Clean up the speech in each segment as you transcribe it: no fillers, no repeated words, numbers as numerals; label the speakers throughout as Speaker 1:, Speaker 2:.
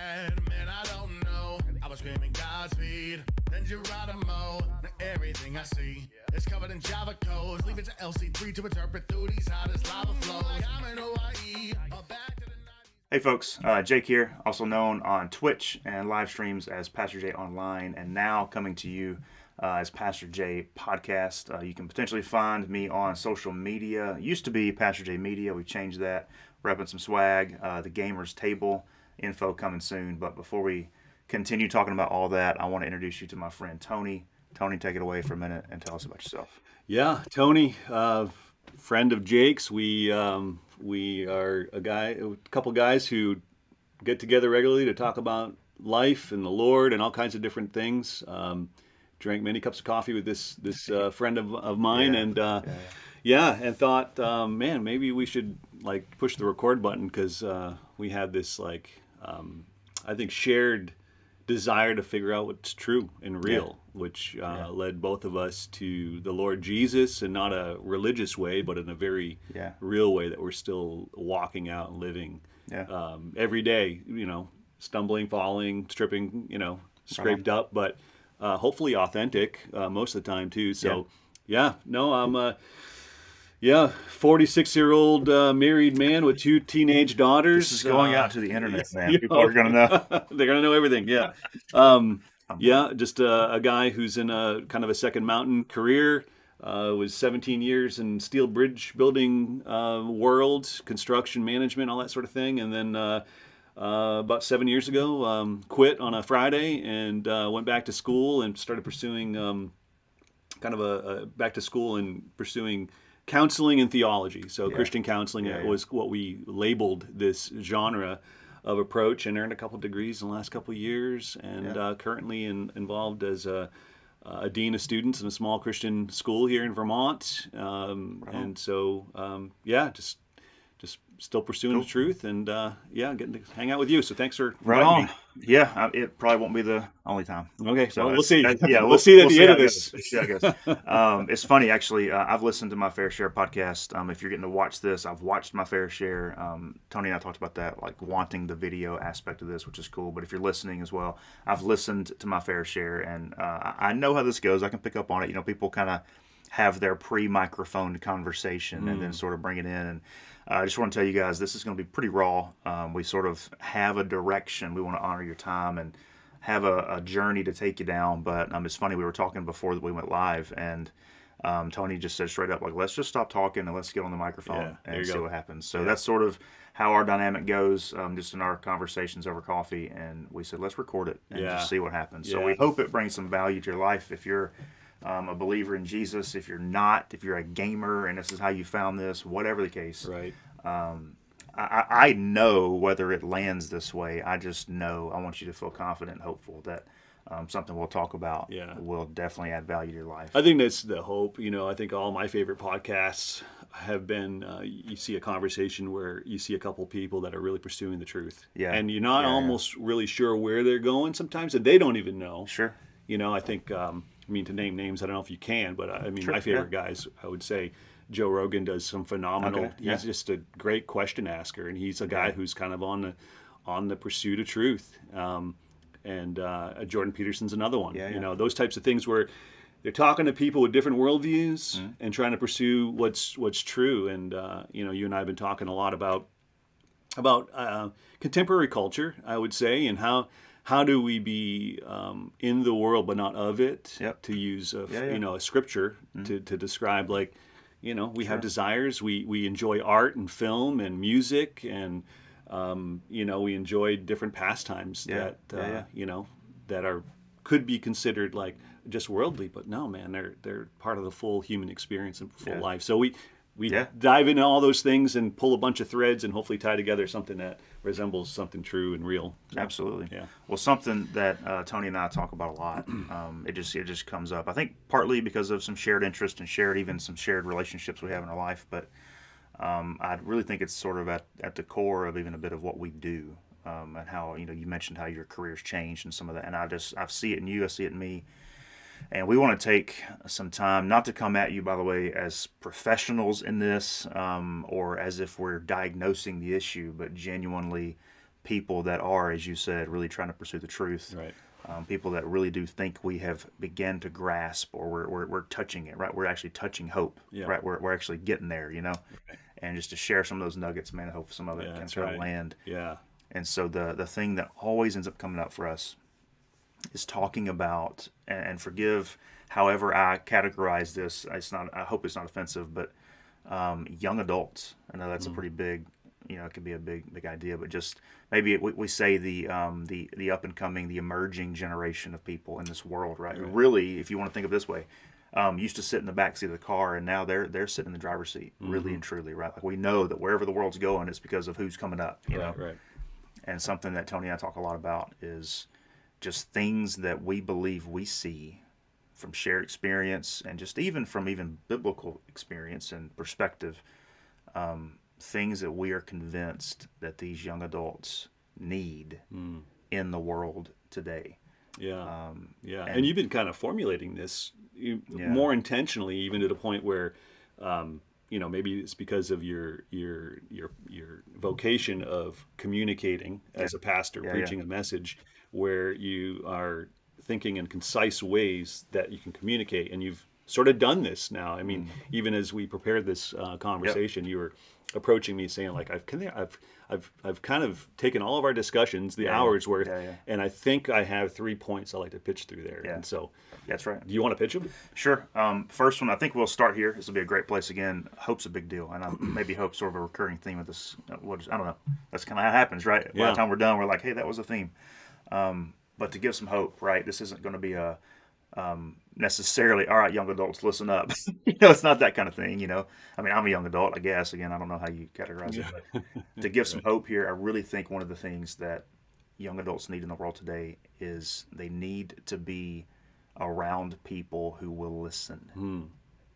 Speaker 1: bad, man, I don't know. I was screaming Godspeed, then Geronimo. Now everything I see is covered in Java codes. Leave it to LC3 to interpret through these hottest lava flows. I'm in Hawaii, back to the 90s.
Speaker 2: Hey folks, Jake here, also known on Twitch and live streams as Pastor J Online, and now coming to you as Pastor J Podcast. You can potentially find me on social media. It used to be Pastor J Media. We changed that. Repping some swag. The Gamers Table info coming soon. But before we continue talking about all that, I want to introduce you to my friend Tony. Tony, take it away for a minute and tell us about yourself.
Speaker 3: Yeah, Tony, friend of Jake's. We are a couple guys who get together regularly to talk about life and the Lord and all kinds of different things. Drank many cups of coffee with this friend of mine, and and thought, man, maybe we should like push the record button because we had this I think shared desire to figure out what's true and real, which led both of us to the Lord Jesus, in not a religious way, but in a very real way that we're still walking out and living every day. You know, stumbling, falling, tripping, scraped up, but hopefully authentic most of the time too. So I'm a 46-year-old married man with 2 teenage daughters.
Speaker 2: This is going out to the internet, man. People are going to know.
Speaker 3: They're going to know everything, just a guy who's in a kind of a second mountain career. Was 17 years in steel bridge building world, construction management, all that sort of thing. And then about 7 years ago, quit on a Friday and went back to school and started pursuing back to school and pursuing counseling and theology. So Christian counseling was what we labeled this genre of approach, and earned a couple degrees in the last couple of years, and currently involved as a dean of students in a small Christian school here in Vermont. And so, just still pursuing the truth, and getting to hang out with you. So thanks for inviting me.
Speaker 2: Yeah, it probably won't be the only time.
Speaker 3: Okay,
Speaker 2: so
Speaker 3: we'll see.
Speaker 2: We'll
Speaker 3: see at the end of this.
Speaker 2: It's funny, actually. I've listened to my fair share podcast. If you're getting to watch this, I've watched my fair share. Tony and I talked about that, like wanting the video aspect of this, which is cool. But if you're listening as well, I've listened to my fair share, and I know how this goes. I can pick up on it. People kind of have their pre-microphoned conversation and then sort of bring it in. And I just want to tell you guys, this is going to be pretty raw. We sort of have a direction. We want to honor your time and have a journey to take you down. But it's funny, we were talking before that we went live, and Tony just said straight up, like, let's just stop talking and let's get on the microphone and see what happens. So that's sort of how our dynamic goes, just in our conversations over coffee. And we said, let's record it and just see what happens. So we hope it brings some value to your life. If you're a believer in Jesus, if you're not, if you're a gamer and this is how you found this, whatever the case.
Speaker 3: Right.
Speaker 2: I know whether it lands this way. I just know I want you to feel confident and hopeful that something we'll talk about will definitely add value to your life.
Speaker 3: I think that's the hope. I think all my favorite podcasts have been, you see a conversation where you see a couple people that are really pursuing the truth. Yeah. And you're not almost really sure where they're going sometimes, and they don't even know.
Speaker 2: Sure.
Speaker 3: I think, to name names, I don't know if you can, but my favorite guys, I would say Joe Rogan does some phenomenal. He's just a great question asker, and he's a guy who's kind of on the pursuit of truth. And Jordan Peterson's another one. Those types of things where they're talking to people with different worldviews and trying to pursue what's true. And you and I have been talking a lot about contemporary culture, I would say, and how do we be in the world but not of it? To use a scripture to describe, like, we have desires. We enjoy art and film and music, and we enjoy different pastimes that could be considered like just worldly, but no, man, they're part of the full human experience and full life. So we dive into all those things and pull a bunch of threads and hopefully tie together something that resembles something true and real. So,
Speaker 2: absolutely. Yeah. Well, something that Tony and I talk about a lot. It just comes up. I think partly because of some shared interest and some shared relationships we have in our life. But I really think it's sort of at the core of even a bit of what we do, and how you mentioned how your career's changed and some of that. And I see it in you. I see it in me. And we want to take some time, not to come at you, by the way, as professionals in this, or as if we're diagnosing the issue, but genuinely people that are, as you said, really trying to pursue the truth.
Speaker 3: Right.
Speaker 2: People that really do think we have began to grasp, or we're touching it, right? We're actually touching hope,
Speaker 3: Yeah.
Speaker 2: right? We're actually getting there,
Speaker 3: Right.
Speaker 2: And just to share some of those nuggets, man, I hope some of it
Speaker 3: Yeah,
Speaker 2: can
Speaker 3: that's
Speaker 2: kind
Speaker 3: right.
Speaker 2: of land.
Speaker 3: Yeah.
Speaker 2: And so the thing that always ends up coming up for us is talking about, and forgive however I categorize this. It's not. I hope it's not offensive, but young adults. I know that's a pretty big, it could be a big idea, but just maybe we say the up and coming, the emerging generation of people in this world, right?
Speaker 3: Right.
Speaker 2: Really, if you want to think of it this way, used to sit in the back seat of the car, and now they're sitting in the driver's seat, really and truly, right? Like we know that wherever the world's going, it's because of who's coming up, you know.
Speaker 3: Right.
Speaker 2: And something that Tony and I talk a lot about is just things that we believe we see from shared experience, and just even from even biblical experience and perspective, things that we are convinced that these young adults need in the world today.
Speaker 3: Yeah. Yeah. And
Speaker 2: And
Speaker 3: you've been kind of formulating this
Speaker 2: yeah,
Speaker 3: more intentionally, even to the point where, maybe it's because of your vocation of communicating
Speaker 2: yeah,
Speaker 3: as a pastor,
Speaker 2: yeah,
Speaker 3: preaching a message, where you are thinking in concise ways that you can communicate, and you've sort of done this now. I mean, even as we prepared this
Speaker 2: yep,
Speaker 3: conversation, you were approaching me saying like, I've kind of taken all of our discussions, the
Speaker 2: yeah,
Speaker 3: hours worth,
Speaker 2: yeah, yeah,
Speaker 3: and I think I have 3 points I like to pitch through there.
Speaker 2: yeah.
Speaker 3: And so,
Speaker 2: That's right.
Speaker 3: do you want to pitch them?
Speaker 2: Sure. First one, I think we'll start here. This will be a great place again. Hope's a big deal, and maybe hope's sort of a recurring theme of this. I don't know. That's kind of how it happens, right? By
Speaker 3: Yeah.
Speaker 2: the time we're done, we're like, hey, that was a theme. But to give some hope, right? This isn't going to be a necessarily, all right, young adults, listen up. It's not that kind of thing. I mean, I'm a young adult, I guess. Again, I don't know how you categorize it, but to give some hope here, I really think one of the things that young adults need in the world today is they need to be around people who will listen.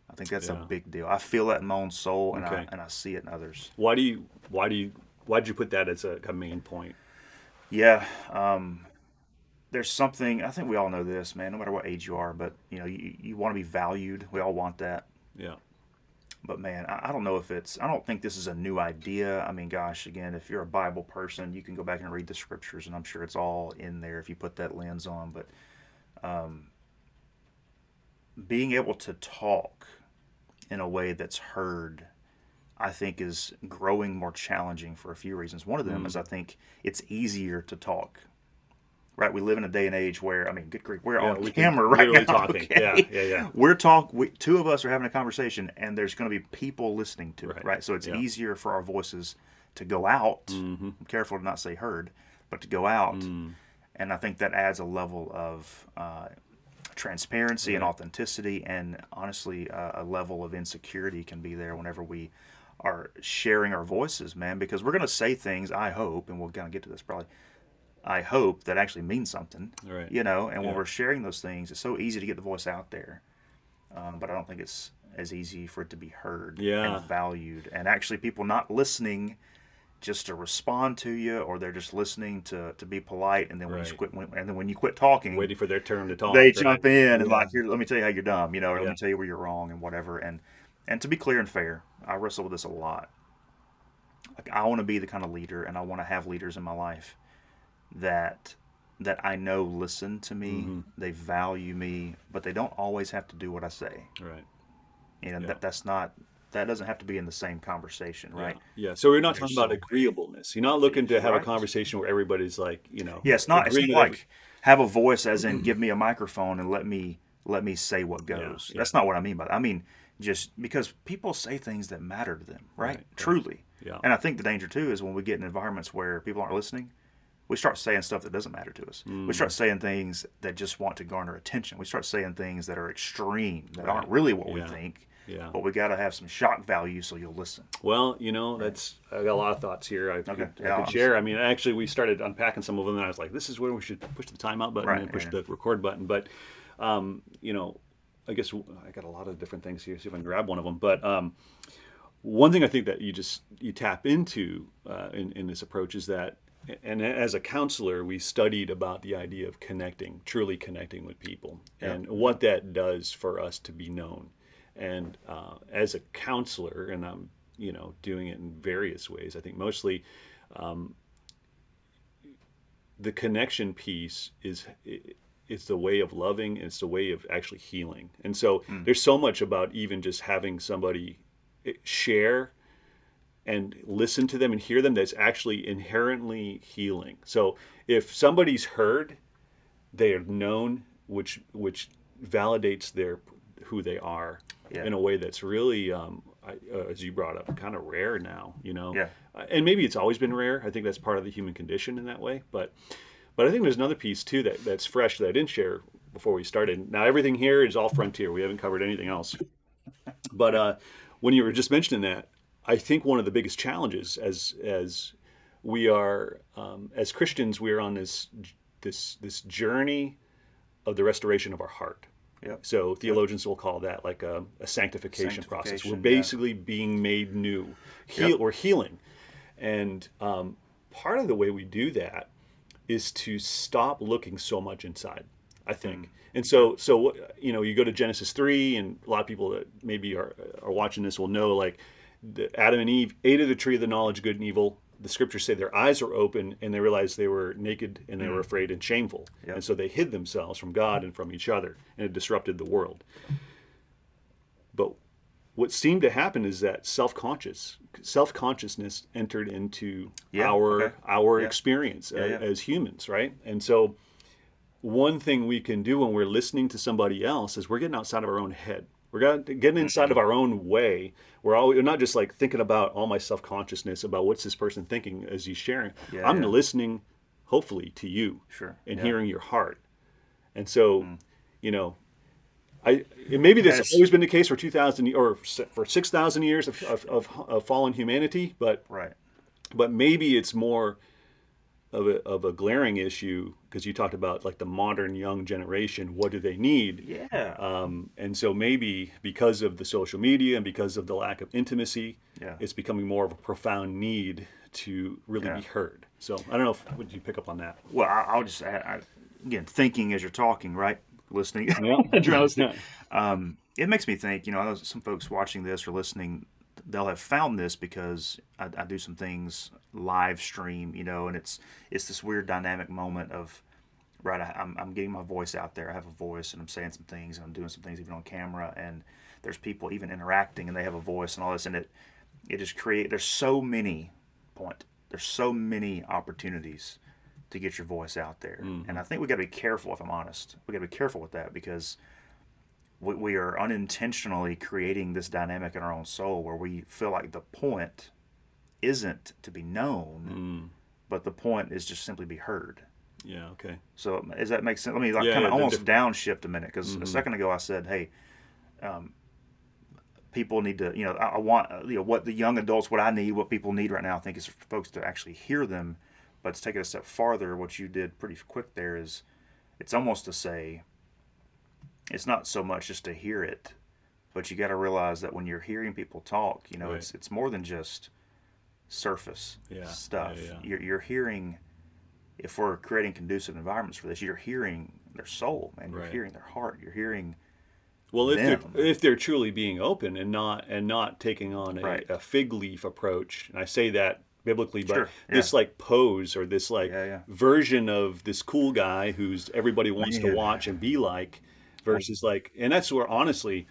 Speaker 2: I think that's a
Speaker 3: Yeah.
Speaker 2: big deal. I feel that in my own soul, and
Speaker 3: Okay.
Speaker 2: I see it in others.
Speaker 3: Why did you put that as a main point?
Speaker 2: Yeah, there's something. I think we all know this, man. No matter what age you are, but you want to be valued. We all want that.
Speaker 3: Yeah.
Speaker 2: But man, I don't know if it's. I don't think this is a new idea. I mean, gosh, again, if you're a Bible person, you can go back and read the scriptures, and I'm sure it's all in there if you put that lens on. But being able to talk in a way that's heard, I think, is growing more challenging for a few reasons. One of them is I think it's easier to talk. Right, we live in a day and age where, I mean, good grief, we're
Speaker 3: Yeah,
Speaker 2: on
Speaker 3: we
Speaker 2: camera
Speaker 3: can
Speaker 2: right
Speaker 3: literally
Speaker 2: now.
Speaker 3: talking.
Speaker 2: Okay?
Speaker 3: Yeah.
Speaker 2: Two of us are having a conversation, and there's going to be people listening to it,
Speaker 3: Right.
Speaker 2: right? So it's
Speaker 3: Yeah.
Speaker 2: easier for our voices to go out.
Speaker 3: Mm-hmm.
Speaker 2: I'm careful to not say heard, but to go out, and I think that adds a level of transparency and
Speaker 3: Right.
Speaker 2: authenticity, and honestly, a level of insecurity can be there whenever we are sharing our voices, man, because we're going to say things, I hope, and we'll kind of get to this probably, I hope that actually means something,
Speaker 3: Right.
Speaker 2: and when
Speaker 3: Yeah.
Speaker 2: we're sharing those things, it's so easy to get the voice out there, but I don't think it's as easy for it to be heard
Speaker 3: Yeah.
Speaker 2: and valued, and actually people not listening just to respond to you, or they're just listening to be polite, and then when
Speaker 3: Right.
Speaker 2: you quit, and then when you quit talking,
Speaker 3: Waiting for their turn to talk.
Speaker 2: they
Speaker 3: right?
Speaker 2: jump in and
Speaker 3: Yeah.
Speaker 2: like, here, let me tell you how you're dumb, or let
Speaker 3: Yeah.
Speaker 2: me tell you where you're wrong and whatever, and to be clear and fair, I wrestle with this a lot. Like, I want to be the kind of leader, and I want to have leaders in my life that I know listen to me,
Speaker 3: Mm-hmm.
Speaker 2: they value me, but they don't always have to do what I say.
Speaker 3: Right.
Speaker 2: Yeah. That doesn't have to be in the same conversation, right?
Speaker 3: Yeah. So we're not
Speaker 2: There's
Speaker 3: talking about
Speaker 2: so
Speaker 3: agreeableness. You're not looking to have a
Speaker 2: right.
Speaker 3: conversation where everybody's like,
Speaker 2: Yeah, it's not
Speaker 3: agreeing with
Speaker 2: like have a voice as in give me a microphone and let me say what goes.
Speaker 3: Yeah.
Speaker 2: That's not what I mean by that. I mean just because people say things that matter to them, right?
Speaker 3: Right.
Speaker 2: Truly.
Speaker 3: Yeah.
Speaker 2: And I think the danger too is when we get in environments where people aren't listening, we start saying stuff that doesn't matter to us. We start saying things that just want to garner attention. We start saying things that are extreme, that aren't really what we
Speaker 3: Yeah.
Speaker 2: think.
Speaker 3: Yeah.
Speaker 2: But we got to have some shock value so you'll listen.
Speaker 3: Well, that's I got a lot of thoughts here. I
Speaker 2: Okay.
Speaker 3: could share. I mean, actually, we started unpacking some of them, and I was like, "This is where we should push the timeout button
Speaker 2: Right,
Speaker 3: and push
Speaker 2: yeah.
Speaker 3: the record button." But, I guess I got a lot of different things here. See if I can grab one of them. But one thing I think that you tap into in this approach is that, and as a counselor, we studied about the idea of truly connecting with people, and what that does for us to be known. And as a counselor, and I'm doing it in various ways. I think mostly the connection piece is it's the way of loving, and it's the way of actually healing. And so there's so much about even just having somebody share and listen to them and hear them that's actually inherently healing. So if somebody's heard, they are known, which validates who they are in a way that's really, as you brought up, kind of rare now.
Speaker 2: Yeah.
Speaker 3: And maybe it's always been rare. I think that's part of the human condition in that way. But I think there's another piece too that's fresh that I didn't share before we started. Now everything here is all frontier. We haven't covered anything else. But when you were just mentioning that, I think one of the biggest challenges as we are as Christians, we are on this journey of the restoration of our heart.
Speaker 2: Yep.
Speaker 3: So theologians will call that like a sanctification process. We're basically being made new. We're healing. And part of the way we do that is to stop looking so much inside, I think. And so you go to Genesis 3, and a lot of people that maybe are watching this will know, like, Adam and Eve ate of the tree of the knowledge of good and evil. The scriptures say their eyes were open and they realized they were naked and they were afraid and shameful. Yep. And so they hid themselves from God and from each other, and it disrupted the world. But what seemed to happen is that self-consciousness entered into our experience as humans, right? And so one thing we can do when we're listening to somebody else is we're getting outside of our own head. We're getting inside of our own way. We're not just like thinking about all my self-consciousness about what's this person thinking as he's sharing. I'm listening, hopefully, to you and hearing your heart. And so, maybe that's always been the case for 2,000 or for 6,000 years of fallen humanity, but maybe it's more of a glaring issue, because you talked about like the modern young generation. What do they need? And so maybe because of the social media and because of the lack of intimacy, it's becoming more of a profound need to really be heard. So I don't know would you pick up on that?
Speaker 2: Well, I'll just add, again, thinking as you're talking, right? Listening. It makes me think, some folks watching this or listening, they'll have found this because I do some things live stream, and it's this weird dynamic moment of, right, I'm getting my voice out there. I have a voice and I'm saying some things and I'm doing some things even on camera, and there's people even interacting and they have a voice and all this, and it just there's so many opportunities to get your voice out there. And I think we got to be careful, if I'm honest. We got to be careful with that, because we are unintentionally creating this dynamic in our own soul where we feel like the point isn't to be known, but the point is just simply be heard.
Speaker 3: Yeah, okay.
Speaker 2: So does that make sense? Let me kind of almost downshift a minute, because a second ago I said, hey, people need to, I want, what the young adults, what I need, what people need right now, I think, is for folks to actually hear them. But to take it a step farther, what you did pretty quick there is, it's almost to say, it's not so much just to hear it, but you got to realize that when you're hearing people talk, it's more than just surface stuff. You're hearing, if we're creating conducive environments for this, you're hearing their soul, man. You're hearing their heart. You're hearing.
Speaker 3: Well, if they're truly being open and not taking on a fig leaf approach, and I say that biblically, but this like pose or this like version of this cool guy who's everybody wants to watch and be like, versus like, and that's where honestly,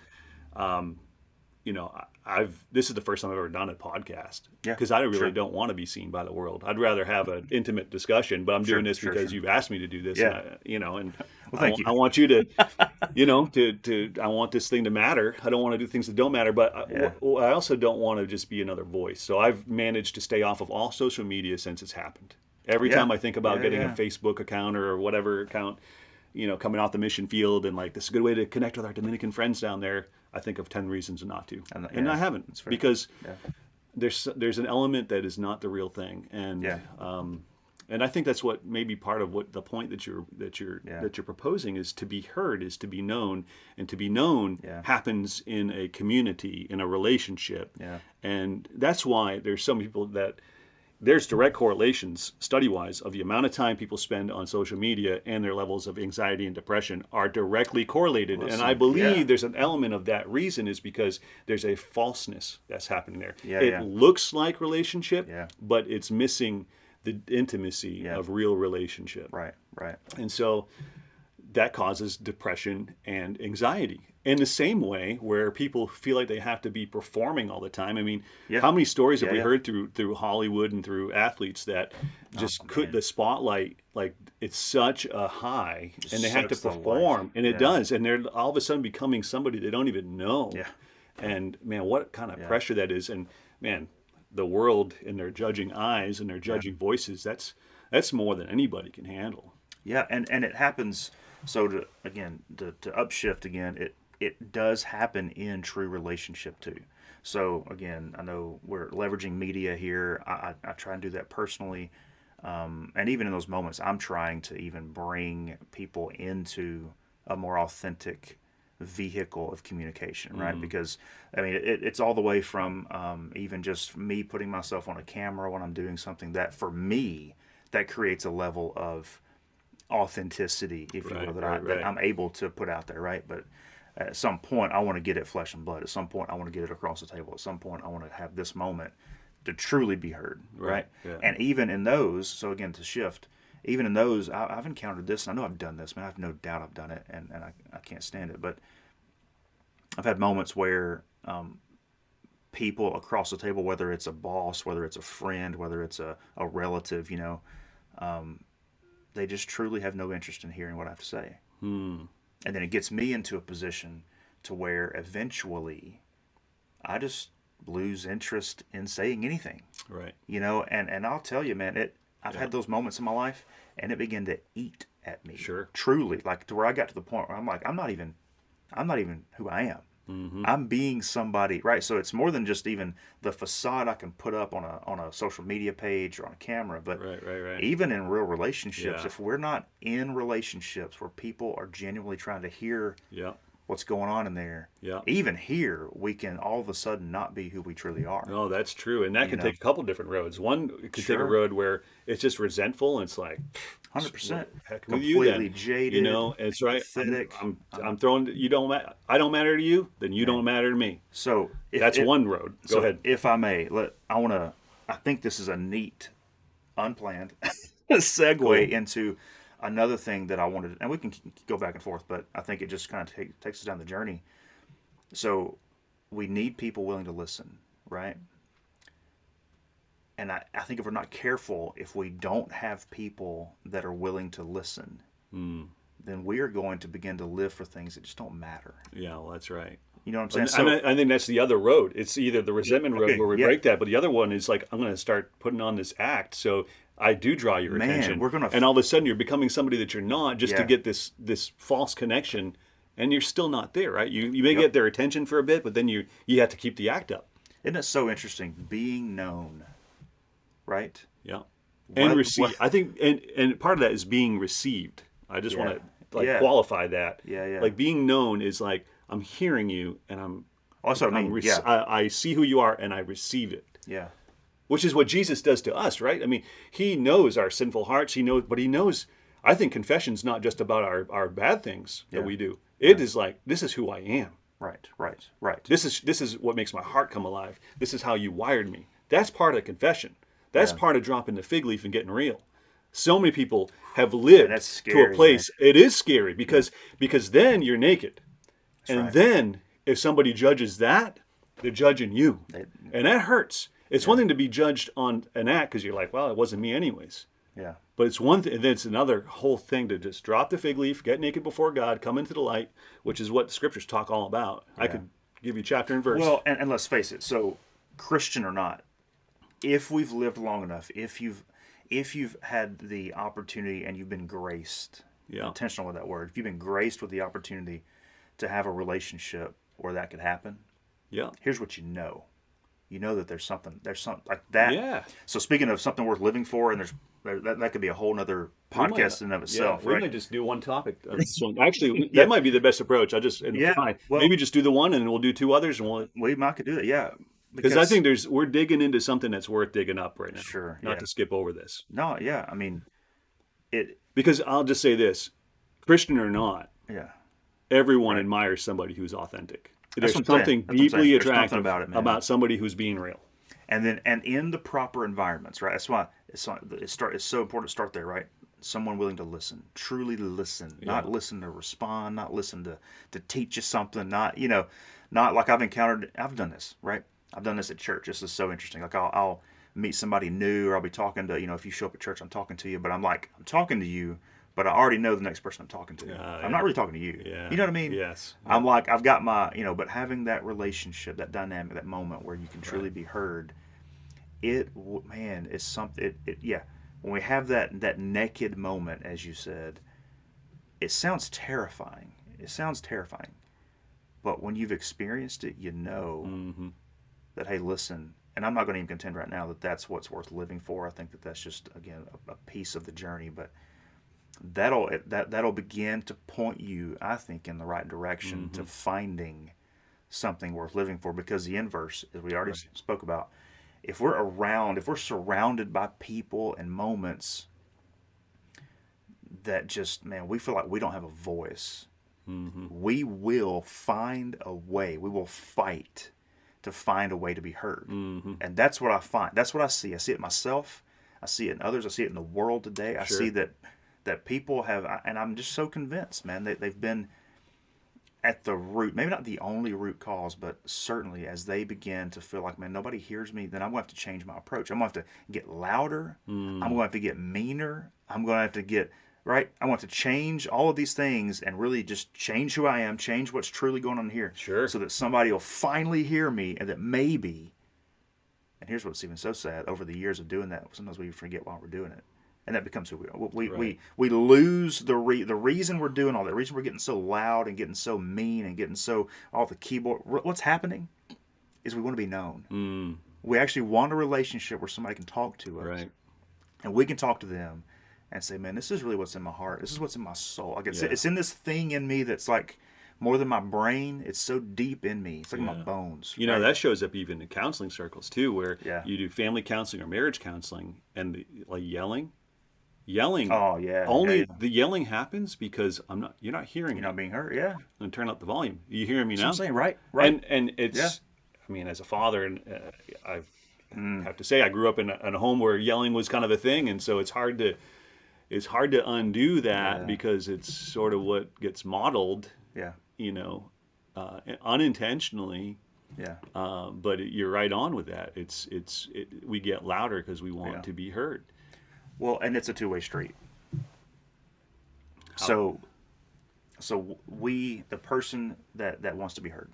Speaker 3: this is the first time I've ever done a podcast, because I really don't want to be seen by the world. I'd rather have an intimate discussion, but I'm doing this because you've asked me to do this, and
Speaker 2: well, thank you.
Speaker 3: I want you to, I want this thing to matter. I don't want to do things that don't matter, but I also don't want to just be another voice. So I've managed to stay off of all social media since it's happened. Every time I think about getting a Facebook account or whatever account, coming off the mission field and like, this is a good way to connect with our Dominican friends down there, I think of 10 reasons not to. And I haven't, because there's an element that is not the real thing. And I think that's what maybe part of what the point that you're proposing is, to be heard is to be known, and to be known happens in a community, in a relationship. And that's why there's some people that there's direct correlations study-wise of the amount of time people spend on social media and their levels of anxiety and depression are directly correlated. And I believe there's an element of that reason is because there's a falseness that's happening there. It looks like relationship, but it's missing the intimacy
Speaker 2: Yeah.
Speaker 3: of real relationship.
Speaker 2: Right. Right.
Speaker 3: And so that causes depression and anxiety. In the same way where people feel like they have to be performing all the time. I mean,
Speaker 2: Yeah.
Speaker 3: how many stories have
Speaker 2: Yeah,
Speaker 3: we
Speaker 2: yeah.
Speaker 3: heard through Hollywood and through athletes that just
Speaker 2: man.
Speaker 3: the spotlight, like it's such a high and they have to
Speaker 2: sucks the life.
Speaker 3: perform and it
Speaker 2: Yeah.
Speaker 3: does. And they're all of a sudden becoming somebody they don't even know.
Speaker 2: Yeah.
Speaker 3: And man, what kind of
Speaker 2: Yeah.
Speaker 3: pressure that is. And man, the world and their judging eyes and their judging voices, that's more than anybody can handle.
Speaker 2: Yeah, and it happens. So to upshift again, it does happen in true relationship too. So again, I know we're leveraging media here. I try and do that personally, and even in those moments, I'm trying to even bring people into a more authentic vehicle of communication, right? Because I mean, it's all the way from even just me putting myself on a camera when I'm doing something that for me that creates a level of authenticity, if you will, that I'm able to put out there, right? But at some point, I want to get it flesh and blood. At some point, I want to get it across the table. At some point, I want to have this moment to truly be heard, right?
Speaker 3: Yeah.
Speaker 2: And even in those, so again, to shift, even in those, I've encountered this, and I know I've done this, man. I have no doubt I've done it, and I can't stand it. But I've had moments where people across the table, whether it's a boss, whether it's a friend, whether it's a relative, they just truly have no interest in hearing what I have to say. And then it gets me into a position to where eventually I just lose interest in saying anything.
Speaker 3: Right.
Speaker 2: And I'll tell you, man, I've had those moments in my life and it began to eat at me.
Speaker 3: Sure.
Speaker 2: Truly, like to where I got to the point where I'm like, I'm not even who I am. I'm being somebody, right? So it's more than just even the facade I can put up on a social media page or on a camera, but
Speaker 3: Right.
Speaker 2: even in real relationships,
Speaker 3: Yeah.
Speaker 2: if we're not in relationships where people are genuinely trying to hear
Speaker 3: Yeah.
Speaker 2: what's going on in there,
Speaker 3: Yeah.
Speaker 2: even here, we can all of a sudden not be who we truly are.
Speaker 3: No, that's true. And that can take a couple different roads. One, it could take a
Speaker 2: Sure.
Speaker 3: road where it's just resentful and it's like,
Speaker 2: 100%.
Speaker 3: heck with you
Speaker 2: Completely
Speaker 3: then.
Speaker 2: jaded.
Speaker 3: It's right.
Speaker 2: Pathetic.
Speaker 3: I'm throwing, I don't matter to you, then you don't matter to me.
Speaker 2: So
Speaker 3: That's one road. Go ahead.
Speaker 2: If I may, I think this is a neat, unplanned segue into another thing that I wanted, and we can go back and forth, but I think it just kind of takes us down the journey. So we need people willing to listen, right? And I think if we're not careful, if we don't have people that are willing to listen, then we are going to begin to live for things that just don't matter.
Speaker 3: Yeah, well, that's right.
Speaker 2: You know what I'm saying?
Speaker 3: And I think that's the other road. It's either the resentment road where we
Speaker 2: yeah.
Speaker 3: break that, but the other one is like, I'm going to start putting on this act. So I do draw your attention. And all of a sudden you're becoming somebody that you're not just to get this false connection, and you're still not there, right? You may get their attention for a bit, but then you have to keep the act up.
Speaker 2: Isn't it so interesting? Being known, right?
Speaker 3: Yeah. And received. I think, and part of that is being received. I just want to qualify that.
Speaker 2: Yeah.
Speaker 3: Like being known is like, I'm hearing you and I'm
Speaker 2: also,
Speaker 3: I see who you are and I receive it.
Speaker 2: Yeah.
Speaker 3: Which is what Jesus does to us, right? I mean, he knows our sinful hearts. He knows, I think confession's not just about our bad things that we do. It is like, this is who I am.
Speaker 2: Right.
Speaker 3: This is what makes my heart come alive. This is how you wired me. That's part of confession. That's part of dropping the fig leaf and getting real. So many people have lived to a place. Man. It is scary because then you're naked. Then if somebody judges that, they're judging you. And that hurts. It's one thing to be judged on an act because you're like, well, it wasn't me anyways.
Speaker 2: Yeah.
Speaker 3: But it's one thing, and then it's another whole thing to just drop the fig leaf, get naked before God, come into the light, which is what the scriptures talk all about. Yeah. I could give you chapter and verse.
Speaker 2: Well, and let's face it. So, Christian or not, if we've lived long enough, if you've had the opportunity and you've been graced, intentional with that word, if you've been graced with the opportunity to have a relationship where that could happen, here's what you know. You know that there's something like that.
Speaker 3: Yeah.
Speaker 2: So speaking of something worth living for, and that could be a whole nother podcast in and of itself.
Speaker 3: We might just do one topic. So actually, that might be the best approach. Maybe just do the one, and we'll do two others, and
Speaker 2: we might could do that. Yeah.
Speaker 3: Because I think we're digging into something that's worth digging up right now.
Speaker 2: Sure.
Speaker 3: Not to skip over this.
Speaker 2: No. Yeah. I mean,
Speaker 3: because I'll just say this, Christian or not.
Speaker 2: Yeah.
Speaker 3: Everyone admires somebody who's authentic. There's something deeply attractive
Speaker 2: about it, man.
Speaker 3: About somebody who's being real.
Speaker 2: and in the proper environments, right? That's why it's so important to start there, right? Someone willing to listen, truly listen,
Speaker 3: Yeah.
Speaker 2: not listen to respond, not listen to teach you something, not like I've done this, right? I've done this at church. This is so interesting. Like I'll meet somebody new, or I'll be talking to, if you show up at church, I'm talking to you, but I'm talking to you, but I already know the next person I'm talking to. I'm not really talking to you.
Speaker 3: Yeah.
Speaker 2: You know what I mean?
Speaker 3: Yes.
Speaker 2: I'm like, I've got my, but having that relationship, that dynamic, that moment where you can truly be heard, man, it's something. Yeah. When we have that naked moment, as you said, it sounds terrifying. It sounds terrifying, but when you've experienced it,
Speaker 3: Mm-hmm.
Speaker 2: that, hey, listen. And I'm not going to even contend right now that that's what's worth living for. I think that that's just, again, a piece of the journey, but that'll begin to point you, I think, in the right direction to finding something worth living for. Because the inverse, as we already spoke about, if we're surrounded by people and moments that just, man, we feel like we don't have a voice, we will find a way. We will fight to find a way to be heard. And that's what I find. That's what I see. I see it myself. I see it in others. I see it in the world today. I see that people have, and I'm just so convinced, man, they've been at the root, maybe not the only root cause, but certainly as they begin to feel like, man, nobody hears me, then I'm going to have to change my approach. I'm going to have to get louder. I'm going to have to get meaner. I'm going to have to get, right? I want to change all of these things and really just change who I am, change what's truly going on here.
Speaker 3: Sure.
Speaker 2: So that somebody will finally hear me, and that maybe, and here's what's even so sad, over the years of doing that, sometimes we forget why we're doing it. And that becomes who we are. We lose the reason we're doing all that. The reason we're getting so loud and getting so mean and getting so off the keyboard. What's happening is we want to be known. We actually want a relationship where somebody can talk to us,
Speaker 3: Right.
Speaker 2: and we can talk to them and say, "Man, this is really what's in my heart. This is what's in my soul. Like it's in this thing in me that's like more than my brain. It's so deep in me. It's like in my bones."
Speaker 3: That shows up even in counseling circles too, where
Speaker 2: Yeah.
Speaker 3: you do family counseling or marriage counseling, and like yelling.
Speaker 2: Oh yeah.
Speaker 3: Only
Speaker 2: yeah.
Speaker 3: the yelling happens because you're not hearing
Speaker 2: You're
Speaker 3: me.
Speaker 2: not being heard. Yeah.
Speaker 3: And turn up the volume. You hearing me
Speaker 2: That's
Speaker 3: now?
Speaker 2: what I'm saying. Right.
Speaker 3: And it's, I mean, as a father, and I have to say, I grew up in a home where yelling was kind of a thing, and so it's hard to undo that because it's sort of what gets modeled,
Speaker 2: Yeah.
Speaker 3: Unintentionally.
Speaker 2: Yeah.
Speaker 3: But you're right on with that. We get louder because we want to be heard.
Speaker 2: Well, and it's a two-way street. So we, the person that wants to be heard,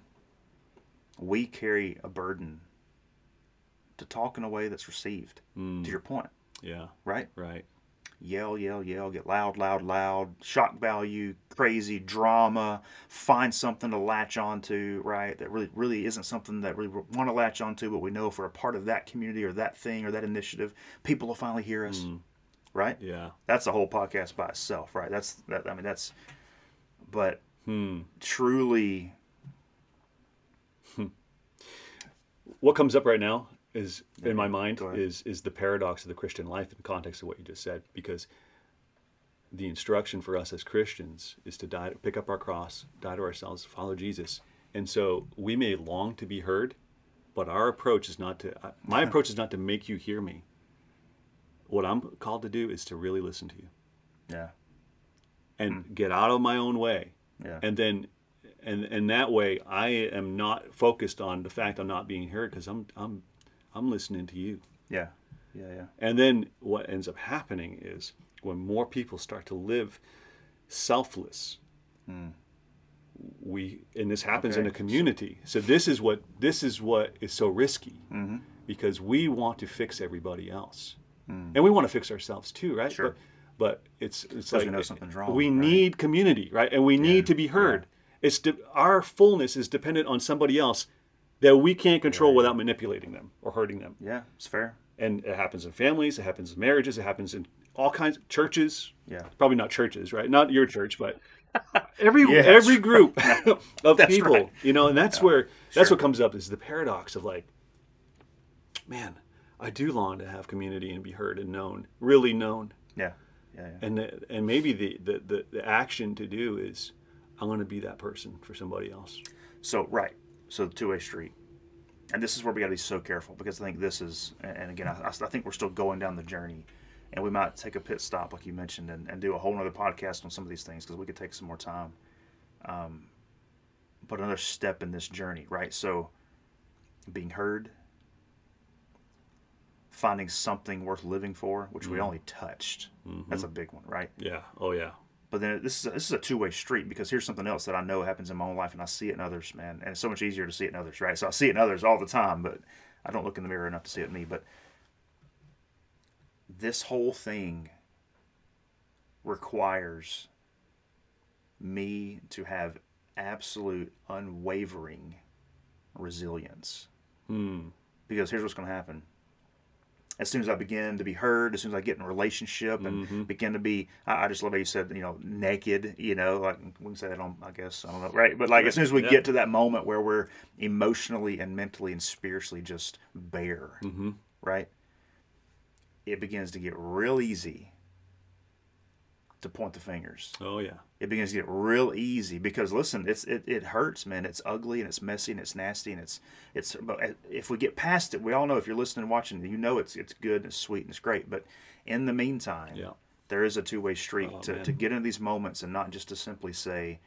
Speaker 2: we carry a burden to talk in a way that's received. To your point,
Speaker 3: Yeah.
Speaker 2: right?
Speaker 3: Right.
Speaker 2: Yell, get loud, shock value, crazy drama, find something to latch onto, right? That really isn't something that we want to latch onto, but we know if we're a part of that community or that thing or that initiative, people will finally hear us, right?
Speaker 3: Yeah.
Speaker 2: That's a whole podcast by itself, right? But truly,
Speaker 3: What comes up right now is in my
Speaker 2: go
Speaker 3: mind
Speaker 2: ahead.
Speaker 3: is the paradox of the Christian life in the context of what you just said, because the instruction for us as Christians is to pick up our cross, die to ourselves, follow Jesus. And so we may long to be heard, but our approach is my approach is not to make you hear me. What I'm called to do is to really listen to you
Speaker 2: yeah,
Speaker 3: and get out of my own way.
Speaker 2: yeah,
Speaker 3: And then, and that way I am not focused on the fact I'm not being heard, because I'm listening to you.
Speaker 2: yeah.
Speaker 3: And then what ends up happening is when more people start to live selfless, and this happens in a community. So this is what is so risky, because we want to fix everybody else, and we want to fix ourselves too, right?
Speaker 2: Sure.
Speaker 3: But it's like
Speaker 2: we know something's wrong,
Speaker 3: we
Speaker 2: right?
Speaker 3: need community, right? And we need to be heard. It's our fullness is dependent on somebody else that we can't control without manipulating them or hurting them.
Speaker 2: Yeah, it's fair.
Speaker 3: And it happens in families, it happens in marriages, it happens in all kinds of churches.
Speaker 2: Yeah.
Speaker 3: Probably not churches, right? Not your church, but every group of
Speaker 2: That's
Speaker 3: people,
Speaker 2: right.
Speaker 3: and that's what comes up is the paradox of like, man, I do long to have community and be heard and known, really known.
Speaker 2: Yeah.
Speaker 3: And maybe the action to do is I'm going to be that person for somebody else.
Speaker 2: So the two-way street. And this is where we got to be so careful, because I think this is, and again, I think we're still going down the journey, and we might take a pit stop, like you mentioned, and do a whole other podcast on some of these things, because we could take some more time. But another step in this journey, right? So being heard, finding something worth living for, which we only touched. That's a big one, right?
Speaker 3: Yeah. Oh, yeah.
Speaker 2: But then this is a two-way street, because here's something else that I know happens in my own life, and I see it in others, man. And it's so much easier to see it in others, right? So I see it in others all the time, but I don't look in the mirror enough to see it in me. But this whole thing requires me to have absolute unwavering resilience. Because here's what's going to happen. As soon as I begin to be heard, as soon as I get in a relationship and begin to be, I just love how you said, naked, like we can say that on, I guess, I don't know, right? But like as soon as we get to that moment where we're emotionally and mentally and spiritually just bare, right? It begins to get real easy to point the fingers.
Speaker 3: Oh, yeah.
Speaker 2: It begins to get real easy, because listen, it hurts, man. It's ugly and it's messy and it's nasty and it's. But if we get past it, we all know, if you're listening and watching, it's good and it's sweet and it's great. But in the meantime, there is a two-way street to get into these moments, and not just to simply say,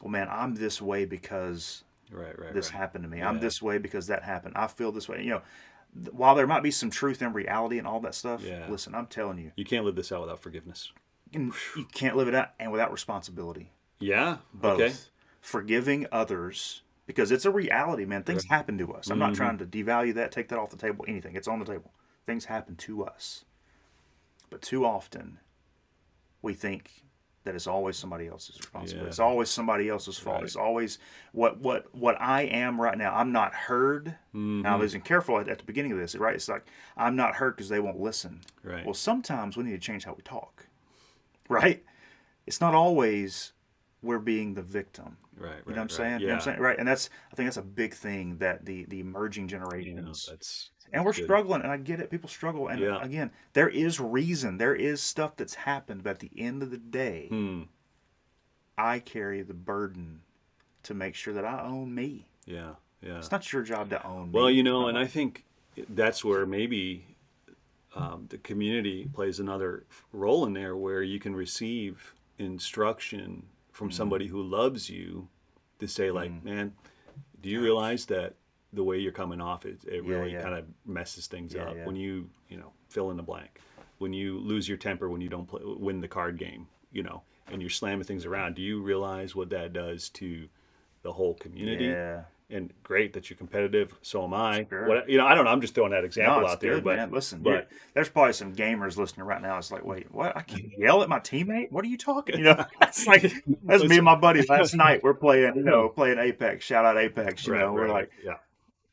Speaker 2: well, man, I'm this way because this happened to me. I'm this way because that happened. I feel this way. While there might be some truth and reality and all that stuff, listen, I'm telling you,
Speaker 3: you can't live this out without forgiveness.
Speaker 2: You can't live it out and without responsibility.
Speaker 3: Yeah.
Speaker 2: Both.
Speaker 3: Okay.
Speaker 2: Forgiving others, because it's a reality, man. Things happen to us. I'm not trying to devalue that, take that off the table, anything. It's on the table. Things happen to us. But too often, we think that it's always somebody else's responsibility. It's always somebody else's fault. It's always what I am right now. I'm not heard. Now, I was careful at the beginning of this, right? It's like, I'm not heard because they won't listen.
Speaker 3: Right.
Speaker 2: Well, sometimes we need to change how we talk. Right? It's not always we're being the victim.
Speaker 3: Right.
Speaker 2: You know what I'm saying?
Speaker 3: Yeah.
Speaker 2: You know what I'm saying? Right. And I think that's a big thing that the emerging generations,
Speaker 3: that's
Speaker 2: and we're
Speaker 3: good.
Speaker 2: struggling, and I get it. People struggle. And again, there is reason, there is stuff that's happened, but at the end of the day, I carry the burden to make sure that I own me.
Speaker 3: Yeah. Yeah.
Speaker 2: It's not your job to own me.
Speaker 3: Well, and I think that's where maybe the community plays another role in there, where you can receive instruction from somebody who loves you to say, like, man, do you realize that the way you're coming off, it really kind of messes things up when you fill in the blank, when you lose your temper, when you don't win the card game, and you're slamming things around. Do you realize what that does to the whole community?
Speaker 2: Yeah.
Speaker 3: And great that you're competitive. So am I.
Speaker 2: Sure.
Speaker 3: I don't know. I'm just throwing that example out there.
Speaker 2: Good,
Speaker 3: but
Speaker 2: man. Listen,
Speaker 3: but
Speaker 2: there's probably some gamers listening right now. It's like, wait, what? I can't yell at my teammate? What are you talking? It's like, that's me and my buddy last night. We're playing, playing Apex. Shout out Apex. We're like,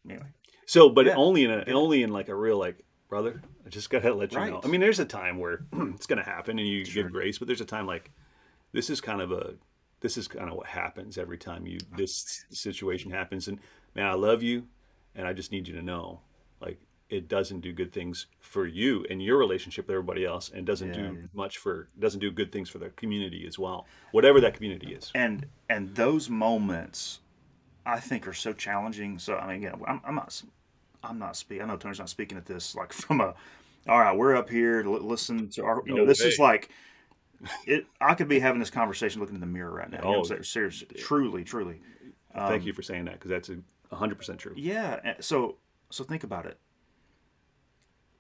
Speaker 2: anyway.
Speaker 3: So, but only in like a real, like, brother, I just gotta let you know. I mean, there's a time where it's gonna happen and you give grace, but there's a time like this is kind of what happens every time this situation happens. And man, I love you, and I just need you to know, like, it doesn't do good things for you and your relationship with everybody else, and doesn't do good things for the community as well, whatever that community is.
Speaker 2: And those moments, I think, are so challenging. So I mean, again, I'm not speaking. I know Tony's not speaking at this like from all right, we're up here to listen to our. This is like. I could be having this conversation looking in the mirror right now. Seriously, truly.
Speaker 3: Thank you for saying that, because that's 100% true.
Speaker 2: Yeah. So think about it.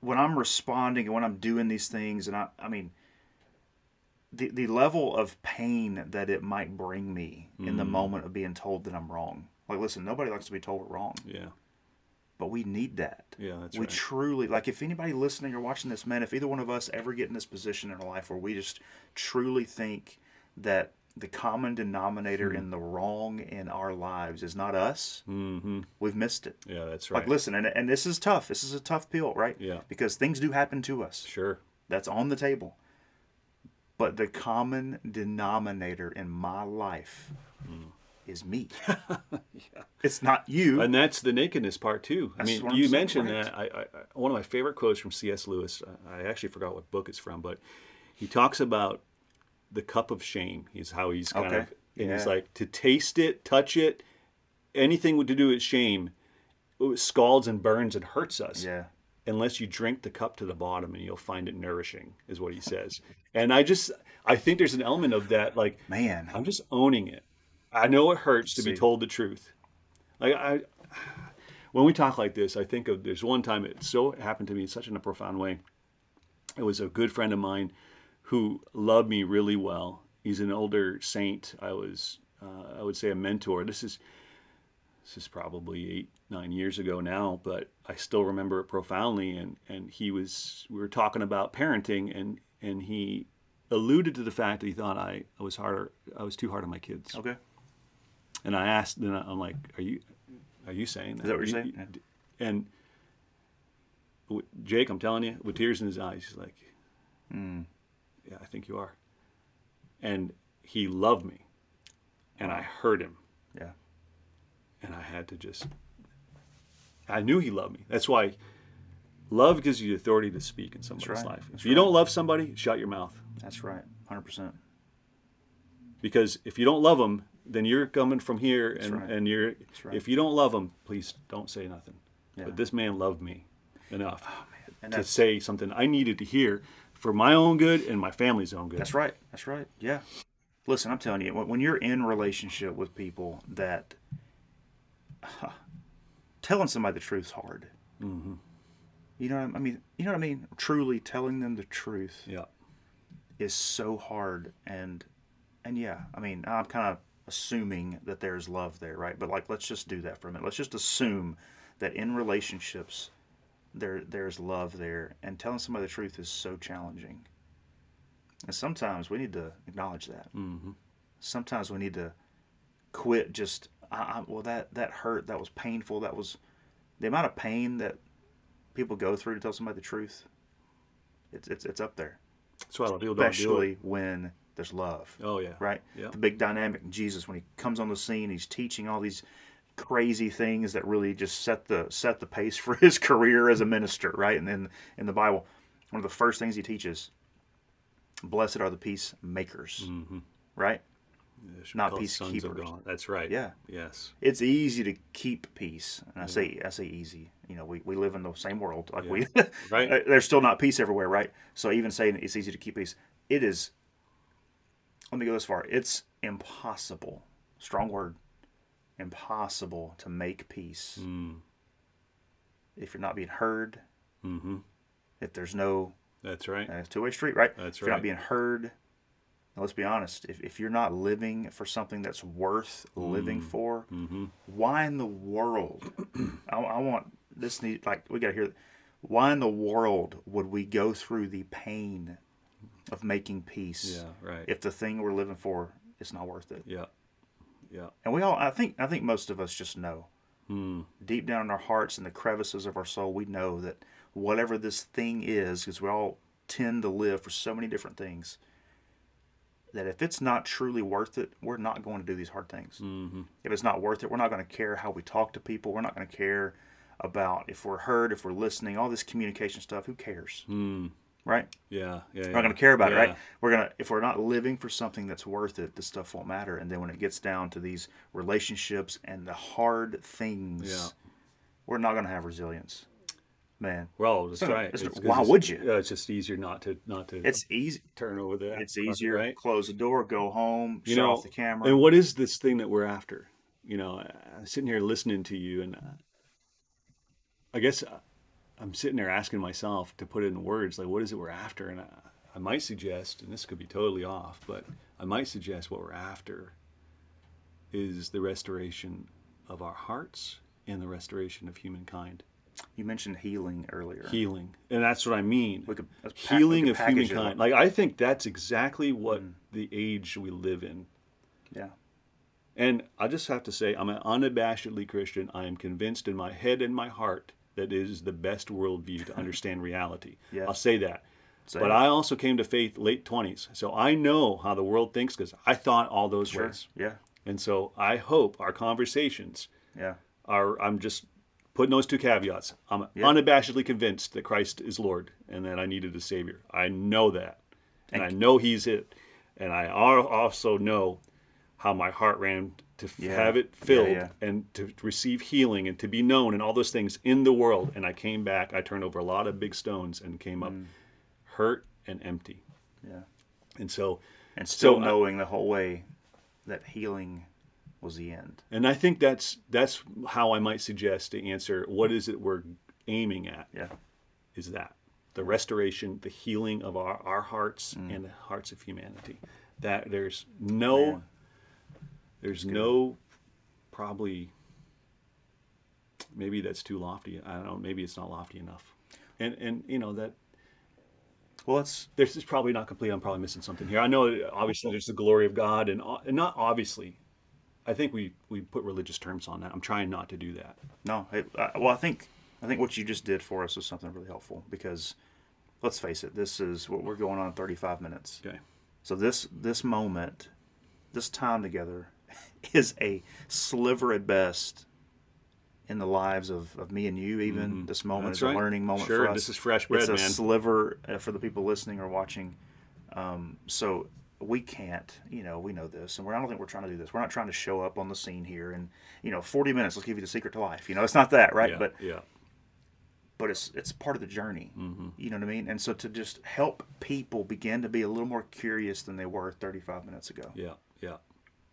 Speaker 2: When I'm responding and when I'm doing these things, and I mean, the level of pain that it might bring me in the moment of being told that I'm wrong. Like, listen, nobody likes to be told we're wrong.
Speaker 3: Yeah.
Speaker 2: But we need that.
Speaker 3: Yeah, that's right.
Speaker 2: We truly, like, if anybody listening or watching this, man, if either one of us ever get in this position in our life where we just truly think that the common denominator in the wrong in our lives is not us, we've missed it.
Speaker 3: Yeah, that's right.
Speaker 2: Like, listen, and this is tough. This is a tough pill, right?
Speaker 3: Yeah.
Speaker 2: Because things do happen to us.
Speaker 3: Sure.
Speaker 2: That's on the table. But the common denominator in my life is me. It's not you.
Speaker 3: And that's the nakedness part too. I mean, you mentioned that. One of my favorite quotes from C.S. Lewis, I actually forgot what book it's from, but he talks about the cup of shame. He's kind of, and he's like, to taste it, touch it, anything to do with shame, scalds and burns and hurts us.
Speaker 2: Yeah.
Speaker 3: Unless you drink the cup to the bottom and you'll find it nourishing, is what he says. And I think there's an element of that, like,
Speaker 2: Man.
Speaker 3: I'm just owning it. I know it hurts to be
Speaker 2: See.
Speaker 3: told the truth. When we talk like this, I think of, there's one time it so happened to me such in a profound way. It was a good friend of mine who loved me really well. He's an older saint. I would say a mentor. This is probably 8-9 years ago now, but I still remember it profoundly. And we were talking about parenting, and he alluded to the fact that he thought I was too hard on my kids.
Speaker 2: Okay.
Speaker 3: And I asked, then I'm like, are you saying that?
Speaker 2: Is that what you're saying? Yeah.
Speaker 3: And Jake, I'm telling you, with tears in his eyes, he's like, yeah, I think you are. And he loved me, and I heard him.
Speaker 2: Yeah.
Speaker 3: And I had to I knew he loved me. That's why love gives you the authority to speak in somebody's life. If you don't love somebody, shut your mouth.
Speaker 2: That's right. 100%.
Speaker 3: Because if you don't love them, then you're coming from here, and you're. If you don't love them, please don't say nothing. Yeah. But this man loved me enough to say something I needed to hear for my own good and my family's own good.
Speaker 2: That's right. That's right. Yeah. Listen, I'm telling you, when you're in relationship with people that telling somebody the truth's hard.
Speaker 3: Mm-hmm.
Speaker 2: You know what I mean? Truly telling them the truth.
Speaker 3: Yeah.
Speaker 2: Is so hard, and yeah, I mean, I'm kind of assuming that there's love there, right? But like, let's just do that for a minute. Let's just assume that in relationships there's love there, and telling somebody the truth is so challenging. And sometimes we need to acknowledge that.
Speaker 3: Mm-hmm.
Speaker 2: Sometimes we need to quit just well, that hurt, that was painful, that was the amount of pain that people go through to tell somebody the truth. It's up there.
Speaker 3: That's why a lot of people don't do it.
Speaker 2: Especially when there's love.
Speaker 3: Oh yeah.
Speaker 2: Right?
Speaker 3: Yeah.
Speaker 2: The big dynamic in Jesus, when he comes on the scene, he's teaching all these crazy things that really just set the pace for his career as a minister, right? And then in the Bible, one of the first things he teaches, blessed are the peacemakers, right? Not peacekeepers.
Speaker 3: That's right.
Speaker 2: Yeah.
Speaker 3: Yes.
Speaker 2: It's easy to keep peace, and I say easy. You know, we live in the same world. Like
Speaker 3: right.
Speaker 2: There's still not peace everywhere, right? So even saying it's easy to keep peace, it is. Let me go this far. It's impossible. Strong word. Impossible to make peace if you're not being heard.
Speaker 3: Mm-hmm.
Speaker 2: If there's no.
Speaker 3: That's right.
Speaker 2: It's a two-way street, right?
Speaker 3: That's
Speaker 2: if you're not being heard. Now, let's be honest. If you're not living for something that's worth living for, why in the world? I want this. We got to hear. Why in the world would we go through the pain of making peace?
Speaker 3: Yeah, right.
Speaker 2: If the thing we're living for is not worth it.
Speaker 3: Yeah, yeah.
Speaker 2: And we all, I think most of us just know, deep down in our hearts, in the crevices of our soul, we know that whatever this thing is, because we all tend to live for so many different things, that if it's not truly worth it, we're not going to do these hard things. Mm-hmm. If it's not worth it, we're not going to care how we talk to people. We're not going to care about if we're heard, if we're listening, all this communication stuff. Who cares? Right?
Speaker 3: Yeah.
Speaker 2: We're not going to care about it, right? If we're not living for something that's worth it, this stuff won't matter. And then when it gets down to these relationships and the hard things, we're not going to have resilience. Man,
Speaker 3: well, that's right.
Speaker 2: Why would you?
Speaker 3: It's just easier not to.
Speaker 2: It's easy.
Speaker 3: Turn over that.
Speaker 2: It's easier.
Speaker 3: Right?
Speaker 2: Close the door, go home, shut off the camera.
Speaker 3: And what is this thing that we're after? You know, I'm sitting here listening to you, and I guess I'm sitting there asking myself to put it in words. Like, what is it we're after? And I might suggest, and this could be totally off, but I might suggest what we're after is the restoration of our hearts and the restoration of humankind.
Speaker 2: You mentioned healing earlier.
Speaker 3: Healing. And that's what I mean.
Speaker 2: Healing
Speaker 3: of humankind. Like, I think that's exactly what the age we live in.
Speaker 2: Yeah.
Speaker 3: And I just have to say, I'm an unabashedly Christian. I am convinced in my head and my heart that it is the best worldview to understand reality. Yeah. I'll say that. But I also came to faith late 20s. So I know how the world thinks because I thought all those ways.
Speaker 2: Yeah.
Speaker 3: And so I hope our conversations are, I'm just putting those two caveats. I'm unabashedly convinced that Christ is Lord and that I needed a Savior. I know that. And I know He's it. And I also know how my heart ran to
Speaker 2: Yeah.
Speaker 3: have it
Speaker 2: Yeah,
Speaker 3: filled
Speaker 2: yeah.
Speaker 3: and to receive healing and to be known and all those things in the world. And I came back, I turned over a lot of big stones and came up hurt and empty.
Speaker 2: Yeah.
Speaker 3: And so,
Speaker 2: And still
Speaker 3: so I,
Speaker 2: knowing the whole way that healing was the end.
Speaker 3: and I think that's how I might suggest to answer what is it we're aiming at,
Speaker 2: Yeah.
Speaker 3: is that the restoration, the healing of our hearts and the hearts of humanity. That there's
Speaker 2: Man,
Speaker 3: no probably, maybe that's too lofty. I don't know. Maybe it's not lofty enough. And you know that
Speaker 2: well, it's
Speaker 3: this is probably not complete. I'm probably missing something here. I know that obviously there's the glory of God and not obviously. I think we put religious terms on that. I'm trying not to do that.
Speaker 2: no. Well, I think what you just did for us was something really helpful because let's face it, this is what we're going on 35 minutes.
Speaker 3: Okay.
Speaker 2: So this moment, this time together, is a sliver at best in the lives of me and you. Even this moment
Speaker 3: That's
Speaker 2: is a
Speaker 3: right.
Speaker 2: learning moment
Speaker 3: Sure,
Speaker 2: for us.
Speaker 3: this is fresh
Speaker 2: It's
Speaker 3: bread,
Speaker 2: a
Speaker 3: man.
Speaker 2: sliver for the people listening or watching. So we can't, we know this, and I don't think we're trying to do this. We're not trying to show up on the scene here and 40 minutes. Let's give you the secret to life. It's not that, right?
Speaker 3: Yeah.
Speaker 2: But
Speaker 3: Yeah.
Speaker 2: it's part of the journey. You know what I mean? And so to just help people begin to be a little more curious than they were 35 minutes ago,
Speaker 3: Yeah. Yeah.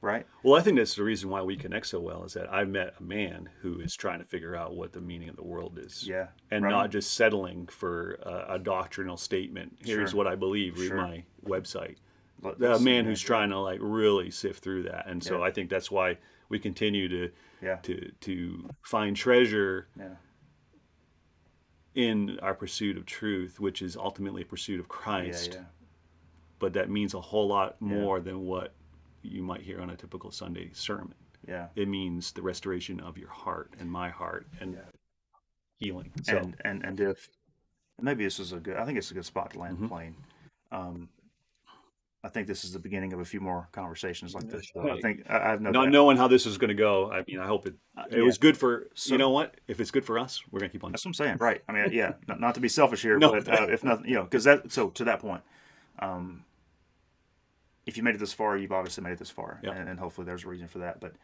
Speaker 2: right?
Speaker 3: Well, I think that's the reason why we connect so well is that I met a man who is trying to figure out what the meaning of the world is.
Speaker 2: Yeah,
Speaker 3: And
Speaker 2: right
Speaker 3: not
Speaker 2: on.
Speaker 3: just settling for a doctrinal statement. Here's
Speaker 2: Sure.
Speaker 3: what I believe. Read
Speaker 2: Sure.
Speaker 3: my website.
Speaker 2: Let-
Speaker 3: The
Speaker 2: let's-
Speaker 3: man
Speaker 2: yeah,
Speaker 3: who's trying to like really sift through that. And so
Speaker 2: Yeah.
Speaker 3: I think that's why we continue
Speaker 2: Yeah.
Speaker 3: to find treasure
Speaker 2: Yeah.
Speaker 3: in our pursuit of truth, which is ultimately a pursuit of
Speaker 2: Yeah.
Speaker 3: Christ.
Speaker 2: Yeah.
Speaker 3: But that means a whole lot more than what you might hear on a typical Sunday sermon.
Speaker 2: Yeah.
Speaker 3: It means the restoration of your heart and my heart and healing. So
Speaker 2: And if maybe this is I think it's a good spot to land the plane. Um, I think this is the beginning of a few more conversations like this. So I think I have no
Speaker 3: not
Speaker 2: doubt.
Speaker 3: knowing how this is going to go, I mean, I hope it
Speaker 2: Yeah.
Speaker 3: was good for,
Speaker 2: So-
Speaker 3: you know what? If it's good for us, we're going to keep on.
Speaker 2: That's what I'm saying, right? I mean, yeah, not to be selfish here,
Speaker 3: No.
Speaker 2: but if not, because so to that point, if you made it this far, you've obviously made it this far,
Speaker 3: Yeah.
Speaker 2: and hopefully there's a reason for that. But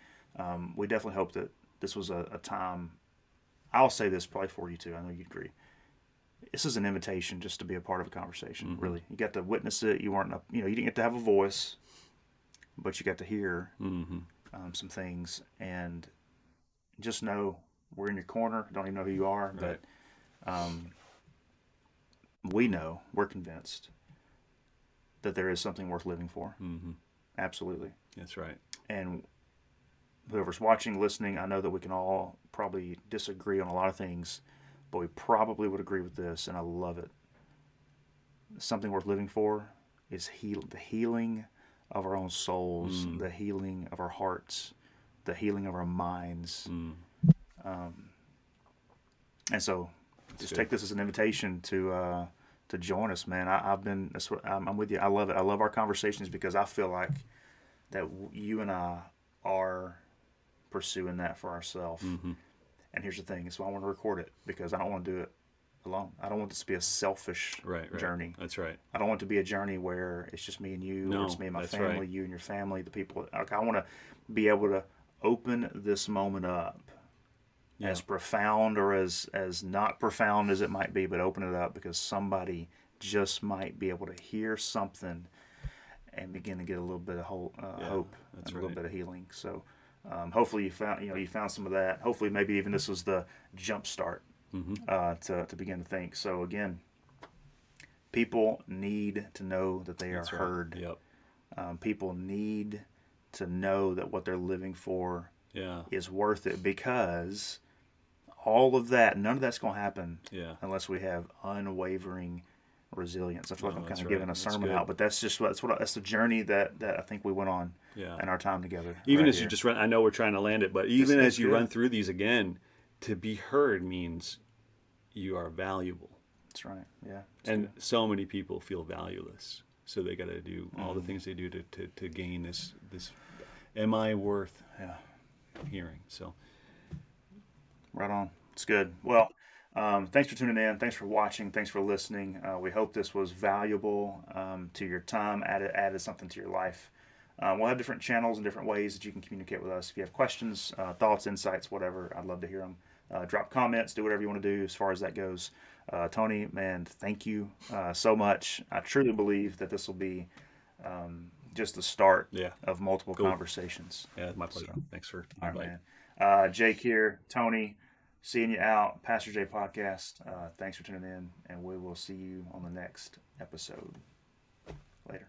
Speaker 2: we definitely hope that this was a time. I'll say this probably for you too. I know you agree. This is an invitation just to be a part of a conversation. Really, you got to witness it. You weren't, you didn't get to have a voice, but you got to hear some things, and just know we're in your corner. Don't even know who you are,
Speaker 3: Right.
Speaker 2: but we know, we're convinced that there is something worth living for. Absolutely.
Speaker 3: That's right.
Speaker 2: And whoever's watching, listening, I know that we can all probably disagree on a lot of things, but we probably would agree with this, and I love it. Something worth living for is the healing of our own souls, the healing of our hearts, the healing of our minds. And so just take this as an invitation to join us, man. I'm with you. I love it. I love our conversations because I feel like that you and I are pursuing that for ourselves. And here's the thing: is why I want to record it, because I don't want to do it alone. I don't want this to be a selfish
Speaker 3: Right.
Speaker 2: journey.
Speaker 3: That's right.
Speaker 2: I don't want it to be a journey where it's just me and you,
Speaker 3: No,
Speaker 2: or it's me and my
Speaker 3: that's
Speaker 2: family,
Speaker 3: right.
Speaker 2: you and your family, the people. Like, I want to be able to open this moment up, as profound or as not profound as it might be, but open it up because somebody just might be able to hear something and begin to get a little bit of hope and a little
Speaker 3: right.
Speaker 2: bit of healing. So hopefully you found some of that. Hopefully maybe even this was the jump start to begin to think. So again, people need to know that they
Speaker 3: That's
Speaker 2: are
Speaker 3: right.
Speaker 2: heard.
Speaker 3: Yep.
Speaker 2: People need to know that what they're living for
Speaker 3: Yeah.
Speaker 2: is worth it, because all of that, none of that's going to happen
Speaker 3: Yeah.
Speaker 2: unless we have unwavering resilience. I feel like I'm kind
Speaker 3: that's
Speaker 2: of
Speaker 3: right.
Speaker 2: giving a
Speaker 3: That's
Speaker 2: sermon
Speaker 3: good.
Speaker 2: out, but that's the journey that I think we went on
Speaker 3: Yeah.
Speaker 2: in our time together.
Speaker 3: Even
Speaker 2: right
Speaker 3: as you
Speaker 2: here.
Speaker 3: just run, I know we're trying to land it, but even
Speaker 2: it's
Speaker 3: as you
Speaker 2: good.
Speaker 3: run through these again, to be heard means you are valuable.
Speaker 2: That's right. Yeah.
Speaker 3: And so many people feel valueless. So they got to do all the things they do to gain this, am I worth hearing? So
Speaker 2: Right on. It's good. Well, thanks for tuning in. Thanks for watching. Thanks for listening. We hope this was valuable to your time, added something to your life. We'll have different channels and different ways that you can communicate with us. If you have questions, thoughts, insights, whatever, I'd love to hear them. Drop comments, do whatever you want to do as far as that goes. Tony, man, thank you so much. I truly believe that this will be just the start of multiple conversations.
Speaker 3: Yeah, my pleasure. So, thanks for
Speaker 2: the invite. Man. Jake here, Tony, seeing you out. Pastor J Podcast. Thanks for tuning in, and we will see you on the next episode. Later.